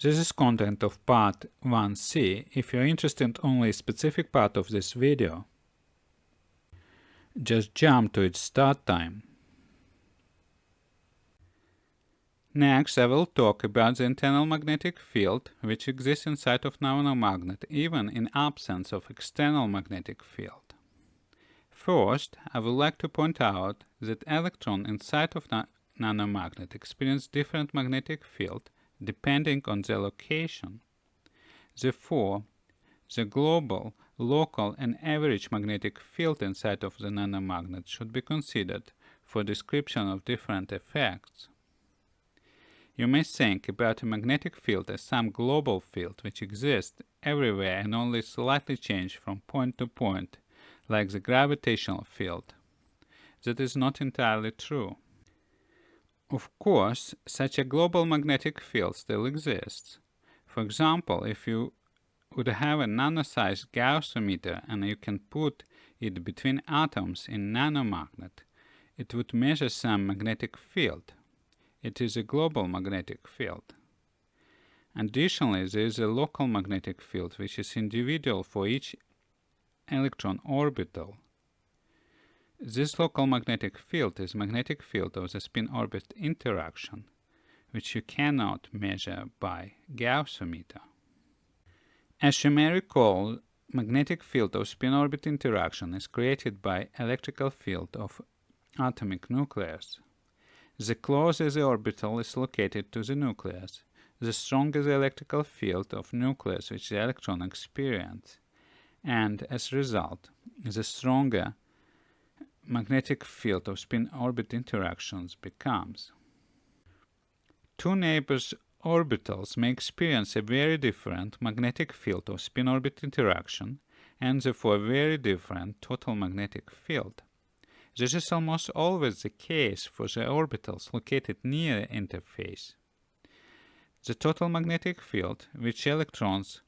This is content of part 1c. If you're interested in only a specific part of this video, just jump to its start time. Next, I will talk about the internal magnetic field which exists inside of nanomagnet even in absence of external magnetic field. First, I would like to point out that electrons inside of nanomagnet experience different magnetic field depending on their location. Therefore, the global, local, and average magnetic field inside of the nanomagnet should be considered for description of different effects. You may think about a magnetic field as some global field which exists everywhere and only slightly changes from point to point, like the gravitational field. That is not entirely true. Of course, such a global magnetic field still exists. For example, if you would have a nano-sized Gaussometer and you can put it between atoms in nanomagnet, it would measure some magnetic field. It is a global magnetic field. Additionally, there is a local magnetic field which is individual for each electron orbital. This local magnetic field is magnetic field of the spin-orbit interaction, which you cannot measure by Gaussometer. As you may recall, magnetic field of spin-orbit interaction is created by electrical field of atomic nucleus. The closer the orbital is located to the nucleus, the stronger the electrical field of nucleus which the electron experiences, and as a result, the stronger magnetic field of spin-orbit interactions becomes. Two neighbors orbitals may experience a very different magnetic field of spin-orbit interaction and therefore a very different total magnetic field. This is almost always the case for the orbitals located near the interface. The total magnetic field which electrons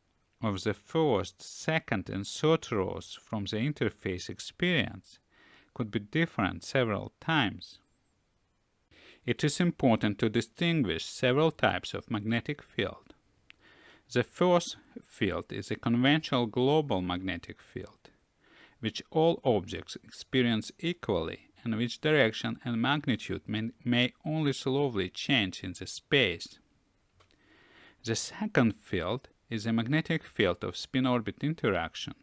of the first, second, and third rows from the interface experience could be different several times. It is important to distinguish several types of magnetic field. The first field is a conventional global magnetic field, which all objects experience equally and which direction and magnitude may only slowly change in the space. The second field is a magnetic field of spin-orbit interaction.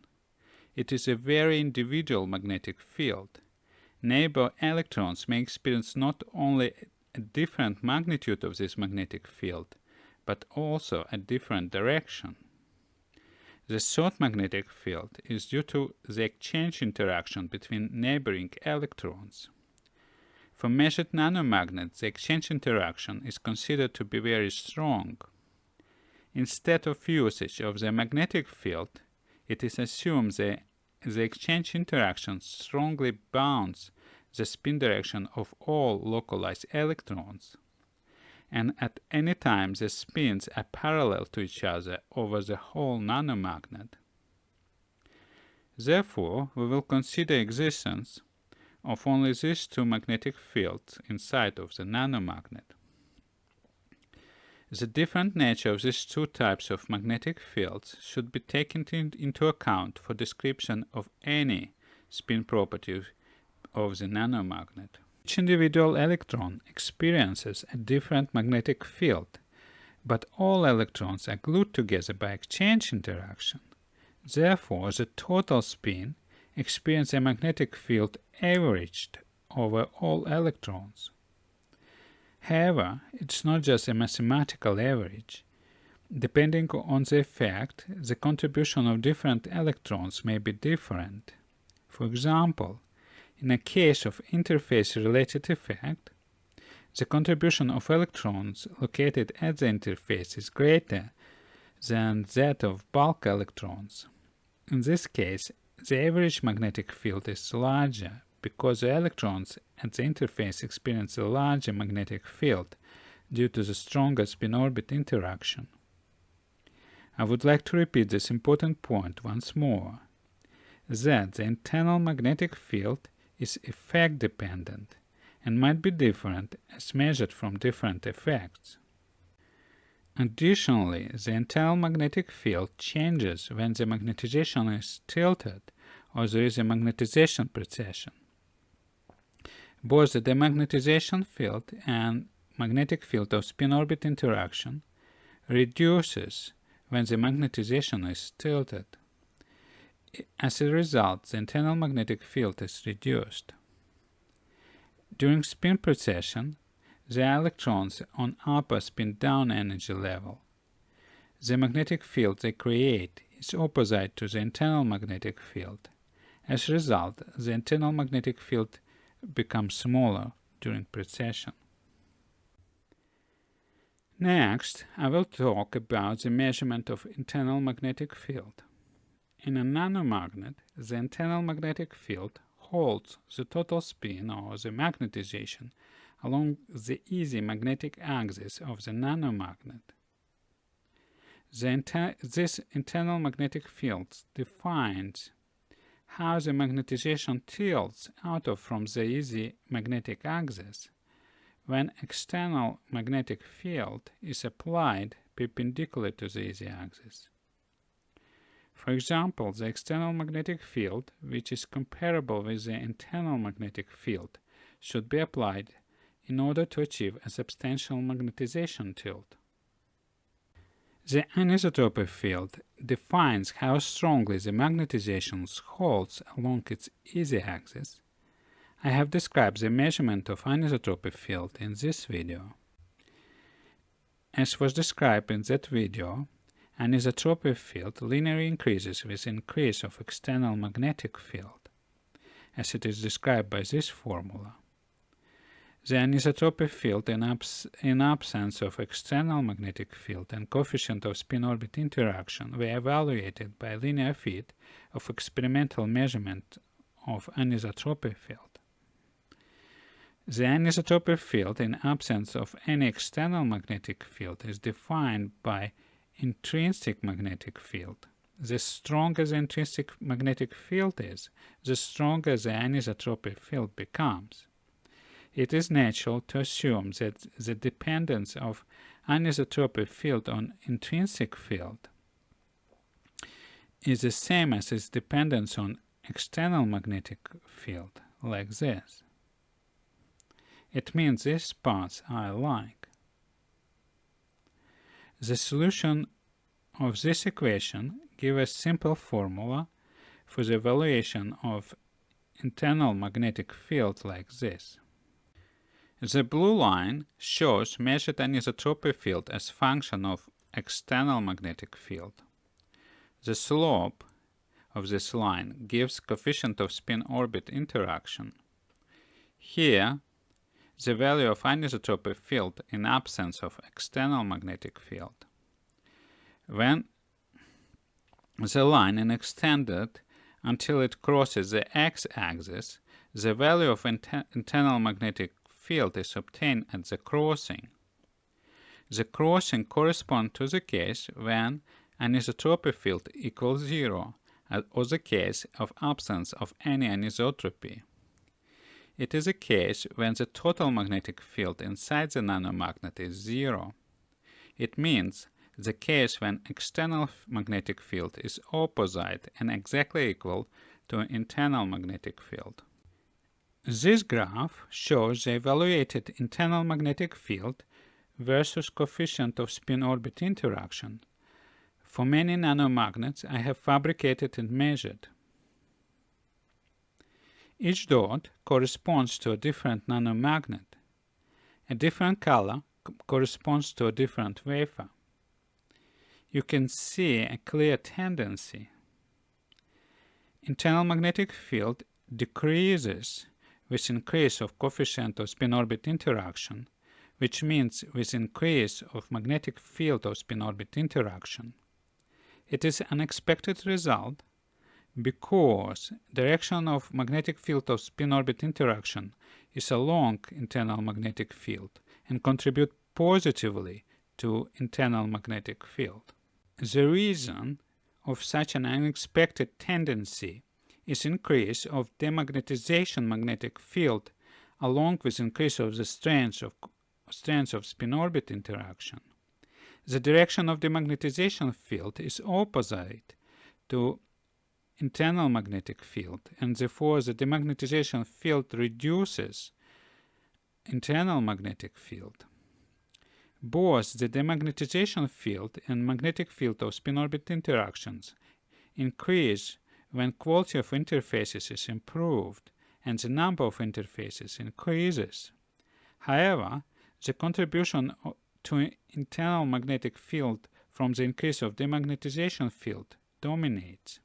It is a very individual magnetic field. Neighbor electrons may experience not only a different magnitude of this magnetic field, but also a different direction. The third magnetic field is due to the exchange interaction between neighboring electrons. For measured nanomagnets, the exchange interaction is considered to be very strong. Instead of usage of the magnetic field, it is assumed that the exchange interaction strongly bounds the spin direction of all localized electrons, and at any time the spins are parallel to each other over the whole nanomagnet. Therefore, we will consider existence of only these two magnetic fields inside of the nanomagnet. The different nature of these two types of magnetic fields should be taken into account for description of any spin property of the nanomagnet. Each individual electron experiences a different magnetic field, but all electrons are glued together by exchange interaction. Therefore, the total spin experiences a magnetic field averaged over all electrons. However, it's not just a mathematical average. Depending on the effect, the contribution of different electrons may be different. For example, in a case of interface-related effect, the contribution of electrons located at the interface is greater than that of bulk electrons. In this case, the average magnetic field is larger because the electrons at the interface experience a larger magnetic field due to the stronger spin-orbit interaction. I would like to repeat this important point once more, that the internal magnetic field is effect-dependent and might be different as measured from different effects. Additionally, the internal magnetic field changes when the magnetization is tilted or there is a magnetization precession. Both the demagnetization field and magnetic field of spin-orbit interaction reduces when the magnetization is tilted. As a result, the internal magnetic field is reduced. During spin precession, the electrons on upper spin-down energy level. The magnetic field they create is opposite to the internal magnetic field. As a result, the internal magnetic field becomes smaller during precession. Next, I will talk about the measurement of internal magnetic field. In a nanomagnet, the internal magnetic field holds the total spin or the magnetization along the easy magnetic axis of the nanomagnet. This internal magnetic field defines how the magnetization tilts out from the easy magnetic axis when external magnetic field is applied perpendicular to the easy axis. For example, the external magnetic field, which is comparable with the internal magnetic field, should be applied in order to achieve a substantial magnetization tilt. The anisotropy field defines how strongly the magnetization holds along its easy axis. I have described the measurement of anisotropy field in this video. As was described in that video, anisotropy field linearly increases with increase of external magnetic field, as it is described by this formula. The anisotropy field in absence of external magnetic field and coefficient of spin-orbit interaction were evaluated by linear feet of experimental measurement of anisotropy field. The anisotropy field in absence of any external magnetic field is defined by intrinsic magnetic field. The stronger the intrinsic magnetic field is, the stronger the anisotropy field becomes. It is natural to assume that the dependence of anisotropy field on intrinsic field is the same as its dependence on external magnetic field, like this. It means these paths are alike. The solution of this equation gives a simple formula for the evaluation of internal magnetic field like this. The blue line shows measured anisotropy field as function of external magnetic field. The slope of this line gives coefficient of spin-orbit interaction. Here, the value of anisotropy field in absence of external magnetic field. When the line is extended until it crosses the x-axis, the value of internal magnetic field is obtained at the crossing. The crossing corresponds to the case when anisotropy field equals 0, or the case of absence of any anisotropy. It is a case when the total magnetic field inside the nanomagnet is 0. It means the case when external magnetic field is opposite and exactly equal to internal magnetic field. This graph shows the evaluated internal magnetic field versus coefficient of spin-orbit interaction. For many nanomagnets I have fabricated and measured. Each dot corresponds to a different nanomagnet. A different color corresponds to a different wafer. You can see a clear tendency. Internal magnetic field decreases with increase of coefficient of spin-orbit interaction, which means with increase of magnetic field of spin-orbit interaction. It is an unexpected result because direction of magnetic field of spin-orbit interaction is along internal magnetic field and contribute positively to internal magnetic field. The reason of such an unexpected tendency is increase of demagnetization magnetic field along with increase of the strength of spin-orbit interaction. the direction of the magnetization field is opposite to internal magnetic field, and therefore the demagnetization field reduces internal magnetic field. Both the demagnetization field and magnetic field of spin-orbit interactions increase when quality of interfaces is improved and the number of interfaces increases. However, the contribution to internal magnetic field from the increase of demagnetization field dominates.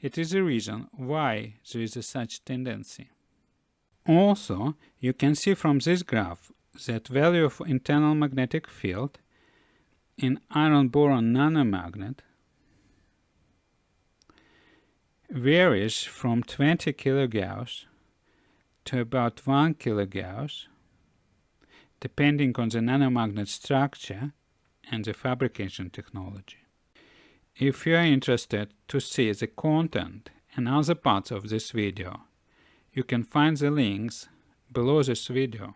It is the reason why there is such tendency. Also, you can see from this graph that value of internal magnetic field in iron-boron nanomagnet varies from 20 kilogauss to about 1 kilogauss, depending on the nanomagnet structure and the fabrication technology. If you are interested to see the content and other parts of this video, you can find the links below this video.